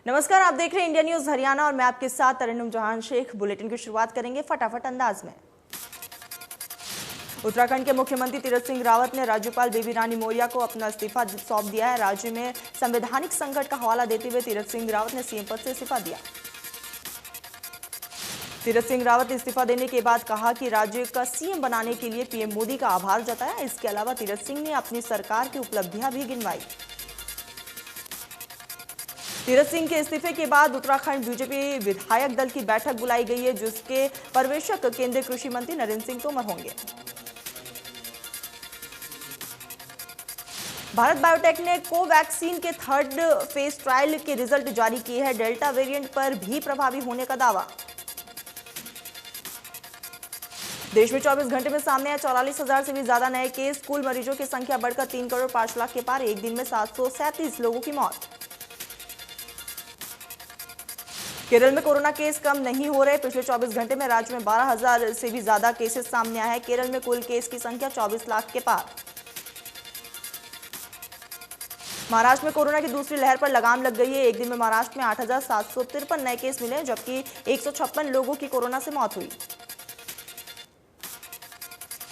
नमस्कार, आप देख रहे हैं इंडिया न्यूज हरियाणा और मैं आपके साथ तरन्नुम जहान शेख। बुलेटिन की शुरुआत करेंगे फटाफट अंदाज में। उत्तराखंड के मुख्यमंत्री तीरथ सिंह रावत ने राज्यपाल बेबी रानी मौर्य को अपना इस्तीफा सौंप दिया है। राज्य में संवैधानिक संकट का हवाला देते हुए तीरथ सिंह रावत ने सीएम पद से इस्तीफा दिया। तीरथ सिंह रावत ने इस्तीफा देने के बाद कहा कि राज्य का सीएम बनाने के लिए पीएम मोदी का आभार जताया। इसके अलावा तीरथ सिंह ने अपनी सरकार की उपलब्धियां भी गिनवाई। तीरथ सिंह के इस्तीफे के बाद उत्तराखंड बीजेपी विधायक दल की बैठक बुलाई गई है, जिसके पर्यवेक्षक केंद्रीय कृषि मंत्री नरेंद्र सिंह तोमर होंगे। भारत बायोटेक ने कोवैक्सीन के थर्ड फेज ट्रायल के रिजल्ट जारी किए हैं। डेल्टा वेरिएंट पर भी प्रभावी होने का दावा। देश में 24 घंटे में सामने आए 44,000 से भी ज्यादा नए केस। कुल मरीजों की संख्या बढ़कर 3 करोड़ 5 लाख के पार। एक दिन में 737 लोगों की मौत। केरल में कोरोना केस कम नहीं हो रहे। पिछले 24 घंटे में राज्य में 12,000 से भी ज्यादा केसेस सामने आए हैं। केरल में कुल केस की संख्या 24 लाख के पार। महाराष्ट्र में कोरोना की दूसरी लहर पर लगाम लग गई है। एक दिन में महाराष्ट्र में 8,753 नए केस मिले, जबकि 156 लोगों की कोरोना से मौत हुई।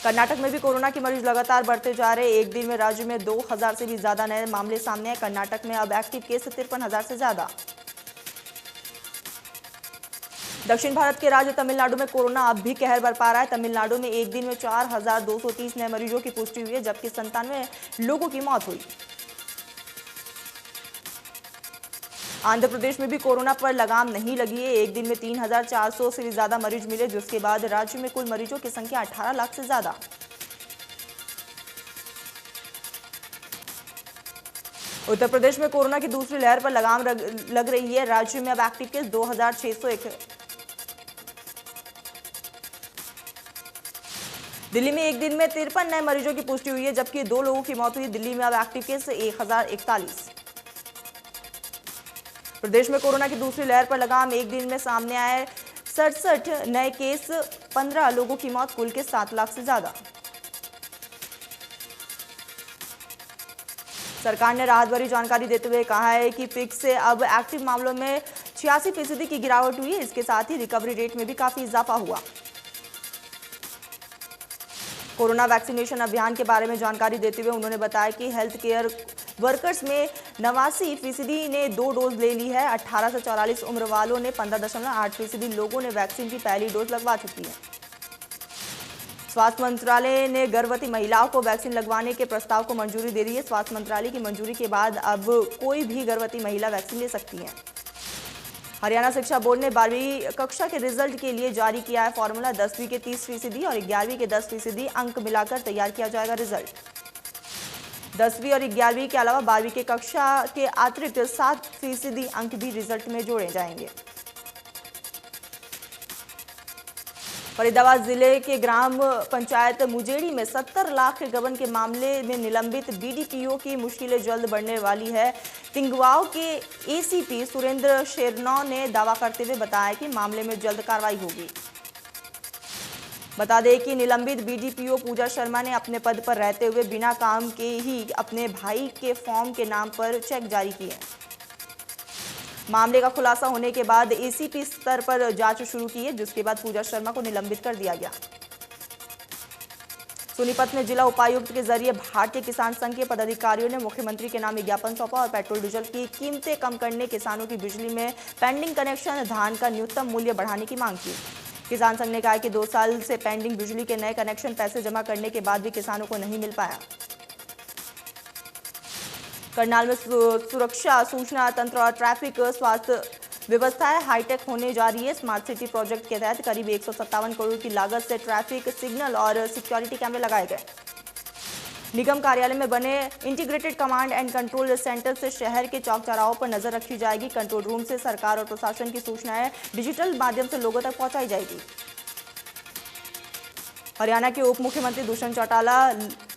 कर्नाटक में भी कोरोना के मरीज लगातार बढ़ते जा रहे हैं। एक दिन में राज्य में 2,000 से भी ज्यादा नए मामले सामने आए। कर्नाटक में अब एक्टिव केस 53,000 से ज्यादा। दक्षिण भारत के राज्य तमिलनाडु में कोरोना अब भी कहर बरपा रहा है। तमिलनाडु में एक दिन में 4,230 नए मरीजों की पुष्टि हुई है, जबकि 97 लोगों की मौत हुई। आंध्र प्रदेश में भी कोरोना पर लगाम नहीं लगी है। एक दिन में 3,400 से भी ज्यादा मरीज मिले, जिसके बाद राज्य में कुल मरीजों की संख्या 18 लाख से ज्यादा। उत्तर प्रदेश में कोरोना की दूसरी लहर पर लगाम लग रही है। राज्य में अब एक्टिव केस 2,601। दिल्ली में एक दिन में 53 नए मरीजों की पुष्टि हुई है, जबकि 2 लोगों की मौत हुई। दिल्ली में अब एक्टिव केस 1,041। प्रदेश में कोरोना की दूसरी लहर पर लगाम। एक दिन में सामने आए 67 नए केस, 15 लोगों की मौत। कुल के 7 लाख से ज्यादा। सरकार ने राहत भरी जानकारी देते हुए कहा है कि पीक से अब एक्टिव मामलों में 86% की गिरावट हुई है। इसके साथ ही रिकवरी रेट में भी काफी इजाफा हुआ। कोरोना वैक्सीनेशन अभियान के बारे में जानकारी देते हुए उन्होंने बताया कि हेल्थ केयर वर्कर्स में 89% ने 2 डोज ले ली है। 18 से 44 उम्र वालों ने 15.8% लोगों ने वैक्सीन की पहली डोज लगवा चुकी है। स्वास्थ्य मंत्रालय ने गर्भवती महिलाओं को वैक्सीन लगवाने के प्रस्ताव को मंजूरी दे दी है। स्वास्थ्य मंत्रालय की मंजूरी के बाद अब कोई भी गर्भवती महिला वैक्सीन ले सकती है। हरियाणा शिक्षा बोर्ड ने 12वीं कक्षा के रिजल्ट के लिए जारी किया है फॉर्मूला। 10वीं के 30% और 11वीं के 10% अंक मिलाकर तैयार किया जाएगा रिजल्ट। 10वीं और 11वीं के अलावा 12वीं के कक्षा के अतिरिक्त 7% अंक भी रिजल्ट में जोड़े जाएंगे। फरीदाबाद जिले के ग्राम पंचायत मुजेड़ी में 70 लाख के गबन के मामले में निलंबित बीडीपीओ की मुश्किलें जल्द बढ़ने वाली है। तिंगवाओ के एसीपी सुरेंद्र शेरनौ ने दावा करते हुए बताया कि मामले में जल्द कार्रवाई होगी। बता दें कि निलंबित बीडीपीओ पूजा शर्मा ने अपने पद पर रहते हुए बिना काम के ही अपने भाई के फॉर्म के नाम पर चेक जारी किए। मामले का खुलासा होने के बाद एसीपी स्तर पर जांच शुरू की है, जिसके बाद पूजा शर्मा को निलंबित कर दिया गया। सोनीपत में जिला उपायुक्त के जरिए भारतीय किसान संघ के पदाधिकारियों ने मुख्यमंत्री के नाम विज्ञापन सौंपा और पेट्रोल डीजल की कीमतें कम करने, किसानों की बिजली में पेंडिंग कनेक्शन, धान का न्यूनतम मूल्य बढ़ाने की मांग की। किसान संघ ने कहा कि 2 साल से पेंडिंग बिजली के नए कनेक्शन पैसे जमा करने के बाद भी किसानों को नहीं मिल पाया। करनाल में सुरक्षा, सूचना तंत्र और ट्रैफिक स्वास्थ्य व्यवस्थाएं हाईटेक होने जा रही है। स्मार्ट सिटी प्रोजेक्ट के तहत करीब 157 करोड़ की लागत से ट्रैफिक सिग्नल और सिक्योरिटी कैमरे लगाए गए। निगम कार्यालय में बने integrated command and control centre से शहर के चौक चौराहों पर नजर रखी जाएगी। कंट्रोल रूम से सरकार और प्रशासन की सूचनाएं डिजिटल माध्यम से लोगों तक पहुंचाई जाएगी। हरियाणा के उप मुख्यमंत्री दुष्यंत चौटाला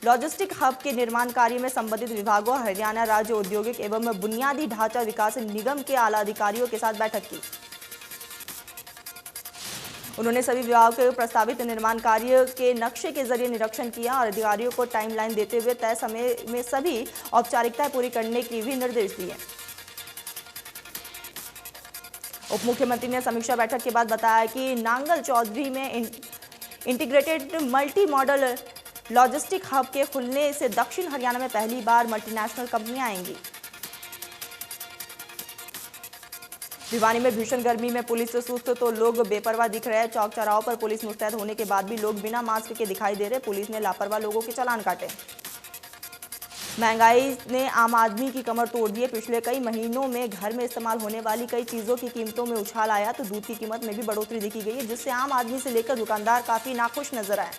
लॉजिस्टिक हब के निर्माण कार्य में संबंधित विभागों, हरियाणा राज्य औद्योगिक एवं बुनियादी ढांचा विकास निगम के आला अधिकारियों के साथ बैठक की। उन्होंने सभी विभागों के प्रस्तावित निर्माण कार्य के नक्शे के जरिए निरीक्षण किया और अधिकारियों को टाइमलाइन देते हुए तय समय में सभी औपचारिकताएं पूरी करने के भी निर्देश दिए। उप मुख्यमंत्री ने समीक्षा बैठक के बाद बताया कि नांगल चौधरी में integrated multi modal logistic hub के खुलने से दक्षिण हरियाणा में पहली बार मल्टीनेशनल कंपनियां आएंगी। भिवानी में भीषण गर्मी में पुलिस से सुस्त तो लोग बेपरवाह दिख रहे हैं। चौक चौराहों पर पुलिस मुस्तैद होने के बाद भी लोग बिना मास्क के दिखाई दे रहे। पुलिस ने लापरवाह लोगों के चालान काटे। महंगाई ने आम आदमी की कमर तोड़ दी है। पिछले कई महीनों में घर में इस्तेमाल होने वाली कई चीजों की कीमतों में उछाल आया तो दूध की कीमत में भी बढ़ोतरी देखी गई है, जिससे आम आदमी से लेकर दुकानदार काफी नाखुश नजर आए।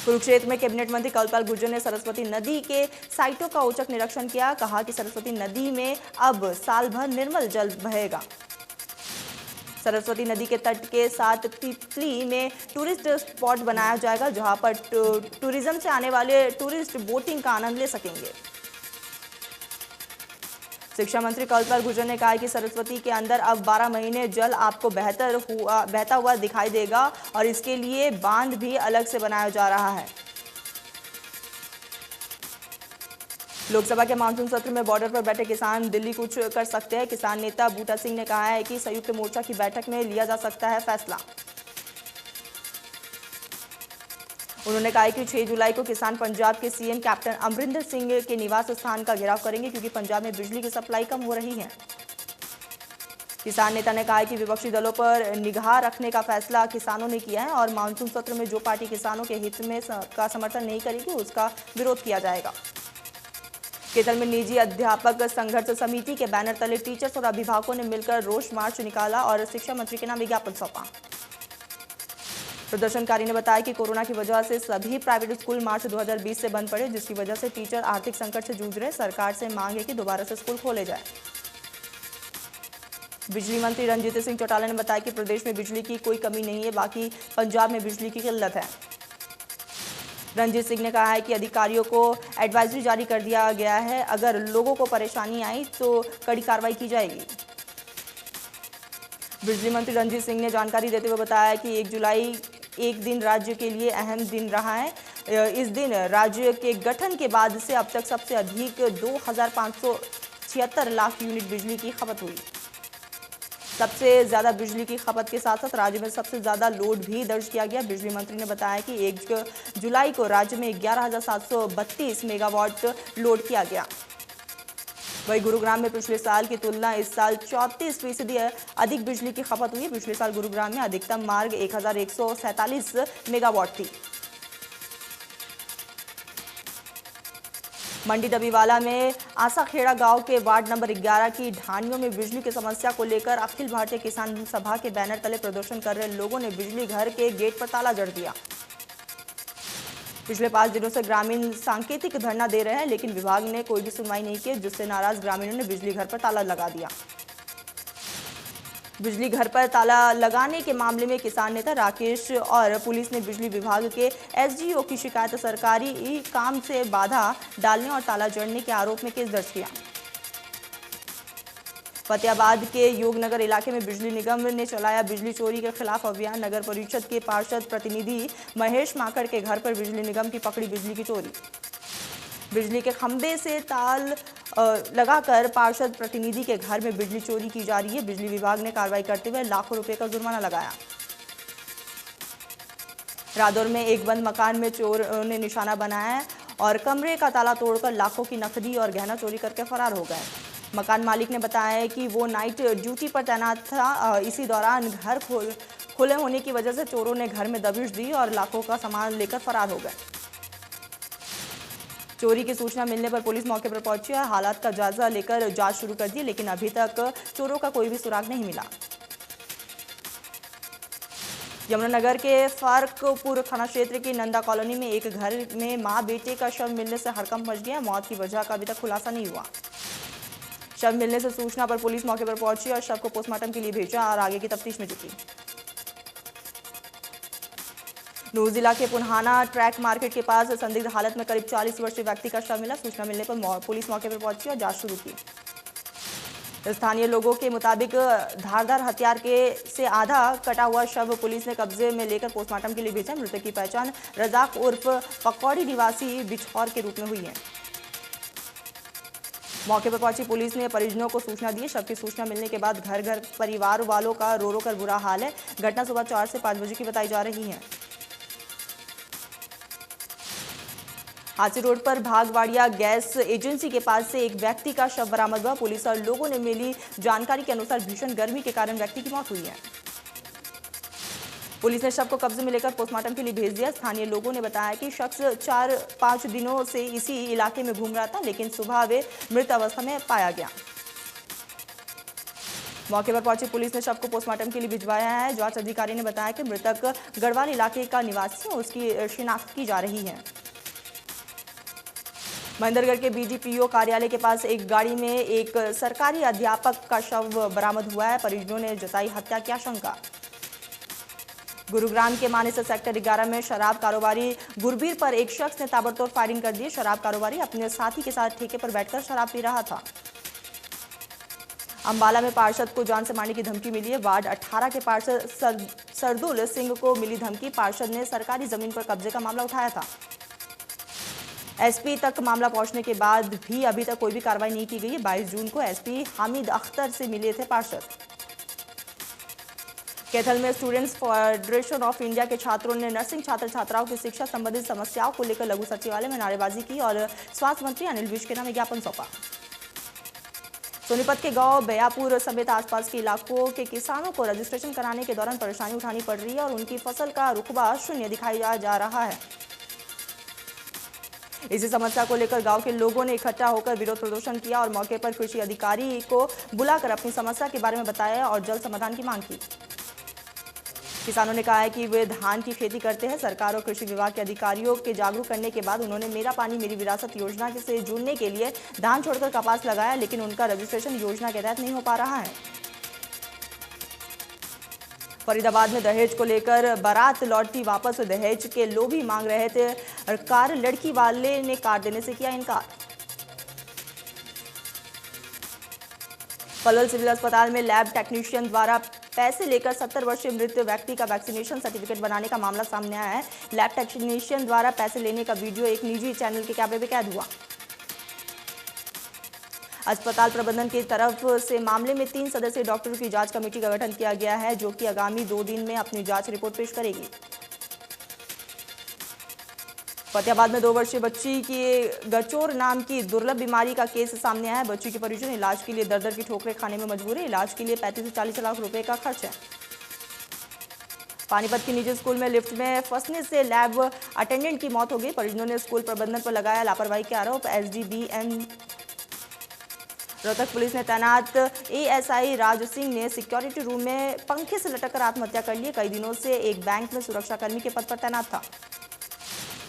कुरुक्षेत्र में कैबिनेट मंत्री कल्पपाल गुर्जर ने सरस्वती नदी के साइटों का औचक निरीक्षण किया। कहा कि सरस्वती नदी में अब साल भर निर्मल जल बहेगा। सरस्वती नदी के तट के साथ तितली में टूरिस्ट स्पॉट बनाया जाएगा, जहां पर टूरिज्म से आने वाले टूरिस्ट बोटिंग का आनंद ले सकेंगे। शिक्षा मंत्री कल्पपाल गुर्जर ने कहा कि सरस्वती के अंदर अब 12 महीने जल आपको बहता हुआ दिखाई देगा और इसके लिए बांध भी अलग से बनाया जा रहा है। लोकसभा के मानसून सत्र में बॉर्डर पर बैठे किसान दिल्ली कुछ कर सकते हैं। किसान नेता बूटा सिंह ने कहा है कि संयुक्त मोर्चा की बैठक में लिया जा सकता है फैसला। उन्होंने कहा कि 6 जुलाई को किसान पंजाब के सीएम कैप्टन अमरिंदर सिंह के निवास स्थान का घेराव करेंगे, क्योंकि पंजाब में बिजली की सप्लाई कम हो रही है। किसान नेता ने कहा कि विपक्षी दलों पर निगाह रखने का फैसला किसानों ने किया है और मानसून सत्र में जो पार्टी किसानों के हित में का समर्थन नहीं करेगी उसका विरोध किया जाएगा। केतल में निजी अध्यापक संघर्ष समिति के बैनर तले टीचर्स और अभिभावकों ने मिलकर रोष मार्च निकाला और शिक्षा मंत्री के नाम विज्ञापन सौंपा। प्रदर्शनकारी ने बताया कि कोरोना की वजह से सभी प्राइवेट स्कूल मार्च 2020 से बंद पड़े, जिसकी वजह से टीचर आर्थिक संकट से जूझ रहे। सरकार से मांग है कि दोबारा से स्कूल खोले जाए। बिजली मंत्री रणजीत सिंह चौटाला ने बताया कि प्रदेश में बिजली की कोई कमी नहीं है, बाकी पंजाब में बिजली की किल्लत है। रणजीत सिंह ने कहा है कि अधिकारियों को एडवाइजरी जारी कर दिया गया है, अगर लोगों को परेशानी आई तो कड़ी कार्रवाई की जाएगी। बिजली मंत्री रणजीत सिंह ने जानकारी देते हुए बताया कि 1 जुलाई एक दिन राज्य के लिए अहम दिन रहा है। इस दिन राज्य के गठन के बाद से अब तक सबसे अधिक 2576 लाख यूनिट बिजली की खपत हुई। सबसे ज्यादा बिजली की खपत के साथ साथ राज्य में सबसे ज्यादा लोड भी दर्ज किया गया। बिजली मंत्री ने बताया कि 1 जुलाई को राज्य में 11,732 मेगावाट लोड किया गया। वहीं गुरुग्राम में पिछले साल की तुलना इस साल 34% अधिक बिजली की खपत हुई। पिछले साल गुरुग्राम में अधिकतम मांग 1147 मेगावाट थी। मंडी डबीवाला में आसाखेड़ा गांव के वार्ड नंबर 11 की ढानियों में बिजली की समस्या को लेकर अखिल भारतीय किसान सभा के बैनर तले प्रदर्शन कर रहे लोगों ने बिजली घर के गेट पर ताला जड़ दिया। पिछले 5 दिनों से ग्रामीण सांकेतिक धरना दे रहे हैं, लेकिन विभाग ने कोई भी सुनवाई नहीं की, जिससे नाराज ग्रामीणों ने बिजली घर पर ताला लगा दिया। बिजली घर पर ताला लगाने के मामले में किसान नेता राकेश और पुलिस ने बिजली विभाग के एसडीओ की शिकायत सरकारी काम से बाधा डालने और ताला जड़ने के आरोप में केस दर्ज किया। फतेहाबाद के योगनगर इलाके में बिजली निगम ने चलाया बिजली चोरी के खिलाफ अभियान। नगर परिषद के पार्षद प्रतिनिधि महेश माकड़ के घर पर बिजली निगम की पकड़ी बिजली की चोरी। बिजली के खंभे से ताल लगाकर पार्षद प्रतिनिधि के घर में बिजली चोरी की जा रही है। बिजली विभाग ने कार्रवाई करते हुए लाखों रुपए का जुर्माना लगाया। रादौर में एक बंद मकान में चोर ने निशाना बनाया और कमरे का ताला तोड़कर लाखों की नकदी और गहना चोरी करके फरार हो गए। मकान मालिक ने बताया कि वो नाइट ड्यूटी पर तैनात था। इसी दौरान घर खुले होने की वजह से चोरों ने घर में दबिश दी और लाखों का सामान लेकर फरार हो गए। चोरी की सूचना मिलने पर पुलिस मौके पर पहुंची और हालात का जायजा लेकर जांच शुरू कर दी, लेकिन अभी तक चोरों का कोई भी सुराग नहीं मिला। यमुनानगर के फारकपुर थाना क्षेत्र की नंदा कॉलोनी में एक घर में मां बेटे का शव मिलने से हड़कंप मच गया। मौत की वजह का अभी तक खुलासा नहीं हुआ। शव मिलने से सूचना पर पुलिस मौके पर पहुंची और शव को पोस्टमार्टम के लिए भेजा और आगे की तफ्तीश में जुटी। नूर जिला के पुन्हाना ट्रैक मार्केट के पास संदिग्ध हालत में करीब 40 वर्षीय व्यक्ति का शव मिला। सूचना मिलने पर पुलिस मौके पर पहुंची और जांच शुरू की। स्थानीय लोगों के मुताबिक धारदार हथियार से आधा कटा हुआ शव पुलिस ने कब्जे में लेकर पोस्टमार्टम के लिए भेजा। मृतक की पहचान रजाक उर्फ पकौड़ी निवासी बिछौर के रूप में हुई है। मौके पर पहुंची पुलिस ने परिजनों को सूचना दी। शव की सूचना मिलने के बाद घर घर परिवार वालों का रो रो कर बुरा हाल है। घटना सुबह 4 से 5 बजे की बताई जा रही है। हाथी रोड पर भागवाड़िया गैस एजेंसी के पास से एक व्यक्ति का शव बरामद हुआ। पुलिस और लोगों ने मिली जानकारी के अनुसार भीषण गर्मी के कारण व्यक्ति की मौत हुई है। पुलिस ने शव को कब्जे में लेकर पोस्टमार्टम के लिए भेज दिया। स्थानीय लोगों ने बताया कि शख्स 4-5 दिनों से इसी इलाके में घूम रहा था, लेकिन सुबह वे मृत अवस्था में पाया गया। मौके पर पहुंची पुलिस ने शव को पोस्टमार्टम के लिए भिजवाया है। जांच अधिकारी ने बताया कि मृतक गढ़वाल इलाके का निवासी है, उसकी शिनाख्त की जा रही है। महेंद्रगढ़ के बीडीपीओ कार्यालय के पास एक गाड़ी में एक सरकारी अध्यापक का शव बरामद हुआ है। परिजनों ने जताई हत्या की आशंका। गुरुग्राम के मानेसर सेक्टर 11 में शराब कारोबारी गुरबीर पर एक शख्स ने ताबड़तोड़ फायरिंग कर दी। शराब कारोबारी अपने साथी के साथ ठेके पर बैठकर शराब पी रहा था। अंबाला में पार्षद को जान से मारने की धमकी मिली है। वार्ड 18 के पार्षद सरदुल सिंह को मिली धमकी। पार्षद ने सरकारी जमीन पर कब्जे का मामला उठाया था। एसपी तक मामला पहुंचने के बाद भी अभी तक कोई भी कार्रवाई नहीं की गई है। 22 जून को एसपी हामिद अख्तर से मिले थे पार्षद। कैथल में स्टूडेंट्स फेडरेशन ऑफ इंडिया के छात्रों ने नर्सिंग छात्र छात्राओं की शिक्षा संबंधित समस्याओं को लेकर लघु सचिवालय में नारेबाजी की और स्वास्थ्य मंत्री अनिल विज के नाम ज्ञापन सौंपा। सोनीपत के गांव बयापुर समेत आसपास के इलाकों के किसानों को रजिस्ट्रेशन कराने के दौरान परेशानी उठानी पड़ रही है और उनकी फसल का रुकबा शून्य दिखाया जा रहा है। इसी समस्या को लेकर गांव के लोगों ने इकट्ठा होकर विरोध प्रदर्शन किया और मौके पर कृषि अधिकारी को बुलाकर अपनी समस्या के बारे में बताया और जल्द समाधान की मांग की। किसानों ने कहा है कि वे धान की खेती करते हैं। सरकार और कृषि विभाग के अधिकारियों के जागरूक करने के बाद उन्होंने मेरा पानी मेरी विरासत योजना से जुड़ने के लिए धान छोड़कर कपास लगाया, लेकिन उनका रजिस्ट्रेशन योजना के तहत नहीं हो पा रहा है। फरीदाबाद में दहेज को लेकर बारात लौटती वापस दहेज के लोभी मांग रहे थे। कार लड़की वाले ने कार देने से किया इनकार। पलवल सिविल अस्पताल में लैब टेक्नीशियन द्वारा पैसे लेकर 70 वर्षीय मृत व्यक्ति का वैक्सीनेशन सर्टिफिकेट बनाने का मामला सामने आया है। लैब टेक्नीशियन द्वारा पैसे लेने का वीडियो एक निजी चैनल के कैमरे में कैद हुआ। अस्पताल प्रबंधन की तरफ से मामले में 3 सदस्यीय डॉक्टरों की जांच कमेटी का गठन किया गया है, जो कि आगामी 2 दिन में अपनी जांच रिपोर्ट पेश करेगी। फतेहाबाद में 2 वर्षीय बच्ची की गचोर नाम की दुर्लभ बीमारी का केस सामने आया है। बच्ची के परिजन इलाज के लिए दर-दर की ठोकरें खाने में मजबूर है। इलाज के लिए 35 से 40 लाख रुपए का खर्च है। पानीपत की निजी स्कूल में लिफ्ट में फंसने से लैब अटेंडेंट की मौत हो गई। परिजनों ने स्कूल प्रबंधन पर लगाया लापरवाही के आरोप। एसडीबीएम रोहतक पुलिस ने तैनात एएसआई राज सिंह ने सिक्योरिटी रूम में पंखे से लटककर आत्महत्या कर ली। कई दिनों से एक बैंक में सुरक्षाकर्मी के पद पर तैनात था।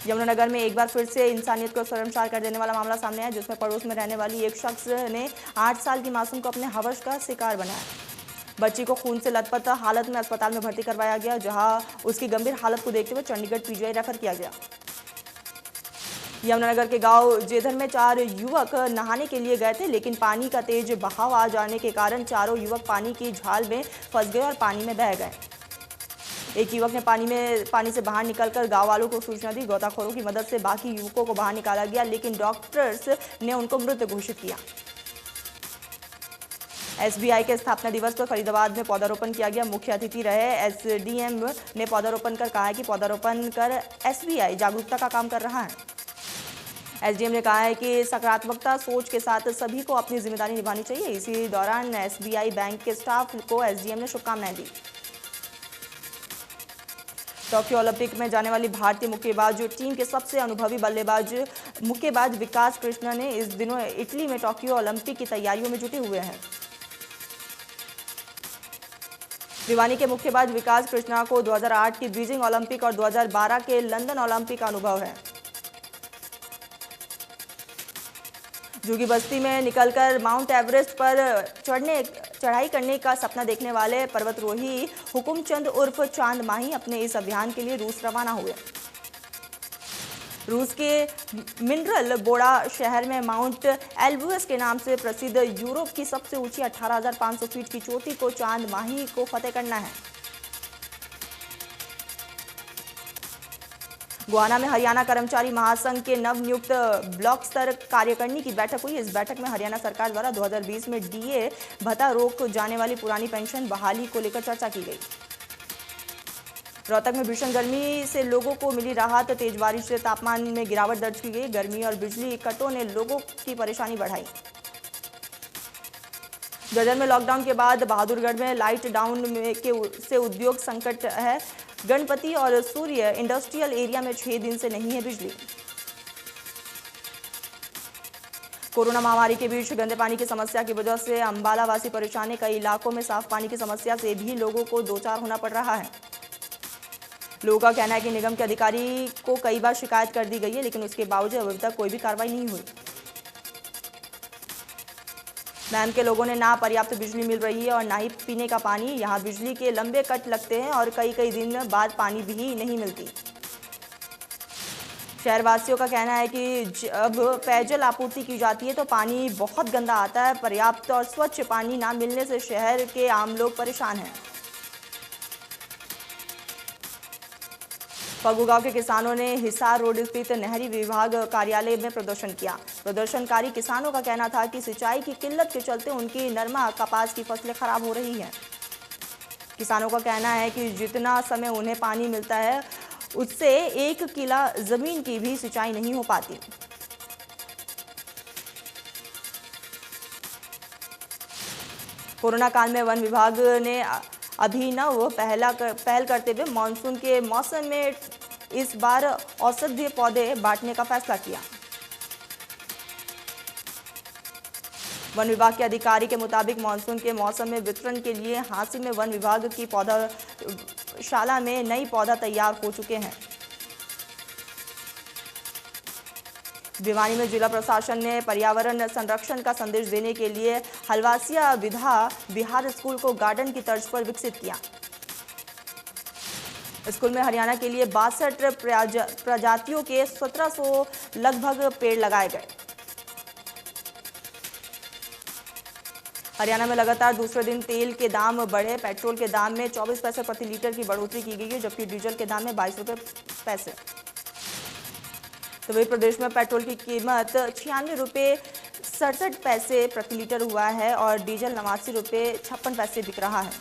यमुनानगर में एक बार फिर से इंसानियत को शर्मसार कर देने वाला मामला सामने आया, जिसमें पड़ोस में रहने वाली एक शख्स ने 8 साल की मासूम को अपने हवस का शिकार बनाया। बच्ची को खून से लथपथ हालत में अस्पताल में भर्ती करवाया गया, जहां उसकी गंभीर हालत को देखते हुए चंडीगढ़ पीजीआई रेफर किया गया। यमुनानगर के गांव जेधर में 4 युवक नहाने के लिए गए थे, लेकिन पानी का तेज बहाव आ जाने के कारण चारों युवक पानी की झाल में फंस गए और पानी में बह गए। एक युवक ने पानी से बाहर निकलकर गांव वालों को सूचना दी। गोताखोरों की मदद से बाकी युवकों को बाहर निकाला गया, लेकिन डॉक्टर्स ने उनको मृत घोषित किया। एसबीआई के स्थापना दिवस पर फरीदाबाद में पौधारोपण किया गया। मुख्य अतिथि रहे एसडीएम ने पौधारोपण कर कहा कि पौधारोपण कर एसबीआई जागरूकता का काम कर रहा है। एसडीएम ने कहा है कि सकारात्मकता सोच के साथ सभी को अपनी जिम्मेदारी निभानी चाहिए। इसी दौरान एसबीआई बैंक के स्टाफ को एसडीएम ने शुभकामनाएं दी। टोक्यो ओलंपिक में जाने वाली भारतीय मुक्केबाज टीम के सबसे अनुभवी मुक्केबाज विकास कृष्णा ने इस दिनों इटली में टोक्यो ओलंपिक की तैयारियों में जुटे हुए हैं। भिवानी के मुक्केबाज विकास कृष्णा को 2008 की बीजिंग ओलंपिक और 2012 के लंदन ओलंपिक का अनुभव है। जुगी बस्ती में निकलकर माउंट एवरेस्ट पर चढ़ाई करने का सपना देखने वाले पर्वतरोही हुकुमचंद उर्फ चांद माही अपने इस अभियान के लिए रूस रवाना हुए। रूस के मिनरल बोड़ा शहर में माउंट एल्ब्रुस के नाम से प्रसिद्ध यूरोप की सबसे ऊंची 18,500 फीट की चोटी को चांद माही को फतेह करना है। गोहाना में हरियाणा कर्मचारी महासंघ के नवनियुक्त ब्लॉक स्तर कार्यकारिणी की बैठक हुई। इस बैठक में हरियाणा सरकार द्वारा 2020 में डीए भत्ता रोक जाने वाली पुरानी पेंशन बहाली को लेकर चर्चा की गई। रोहतक में भीषण गर्मी से लोगों को मिली राहत। तेज बारिश से तापमान में गिरावट दर्ज की गई। गर्मी और बिजली कटों ने लोगों की परेशानी बढ़ाई। गजर में लॉकडाउन के बाद बहादुरगढ़ में लाइट डाउन से उद्योग संकट है। गणपति और सूर्य इंडस्ट्रियल एरिया में 6 दिन से नहीं है बिजली। कोरोना महामारी के बीच गंदे पानी की समस्या की वजह से अंबाला वासी परेशान है। कई इलाकों में साफ पानी की समस्या से भी लोगों को दो चार होना पड़ रहा है। लोगों का कहना है कि निगम के अधिकारी को कई बार शिकायत कर दी गई है, लेकिन उसके बावजूद अभी तक कोई भी कार्रवाई नहीं हुई। मैम के लोगों ने ना पर्याप्त बिजली मिल रही है और ना ही पीने का पानी। यहाँ बिजली के लंबे कट लगते हैं और कई दिन बाद पानी भी नहीं मिलती। शहरवासियों का कहना है कि जब पेयजल आपूर्ति की जाती है तो पानी बहुत गंदा आता है। पर्याप्त और स्वच्छ पानी ना मिलने से शहर के आम लोग परेशान हैं। फगू गांव के किसानों ने हिसार रोड स्थित नहरी विभाग कार्यालय में प्रदर्शन किया। प्रदर्शनकारी किसानों का कहना था कि सिंचाई की किल्लत के चलते उनकी नरमा कपास की फसलें खराब हो रही हैं। किसानों का कहना है कि जितना समय उन्हें पानी मिलता है उससे 1 किला जमीन की भी सिंचाई नहीं हो पाती। कोरोना काल में वन विभाग ने अभिनव पहल करते हुए मानसून के मौसम में इस बार औषधीय पौधे बांटने का फैसला किया। वन विभाग के अधिकारी के मुताबिक मानसून के मौसम में वितरण के लिए हांसी में वन विभाग की पौधाशाला में नई पौधा तैयार हो चुके हैं। भिवानी में जिला प्रशासन ने पर्यावरण संरक्षण का संदेश देने के लिए हलवासिया विधा बिहार स्कूल को गार्डन की तर्ज पर विकसित किया। स्कूल में हरियाणा के लिए 62 प्रजातियों के 1700 लगभग पेड़ लगाए गए। हरियाणा में लगातार दूसरे दिन तेल के दाम बढ़े। पेट्रोल के दाम में 24 पैसे प्रति लीटर की बढ़ोतरी की गई है, जबकि डीजल के दाम में 22 रुपये पैसे। तो वही प्रदेश में पेट्रोल की कीमत 96 रुपये 67 पैसे प्रति लीटर हुआ है और डीजल 89 रुपये 56 पैसे बिक रहा है।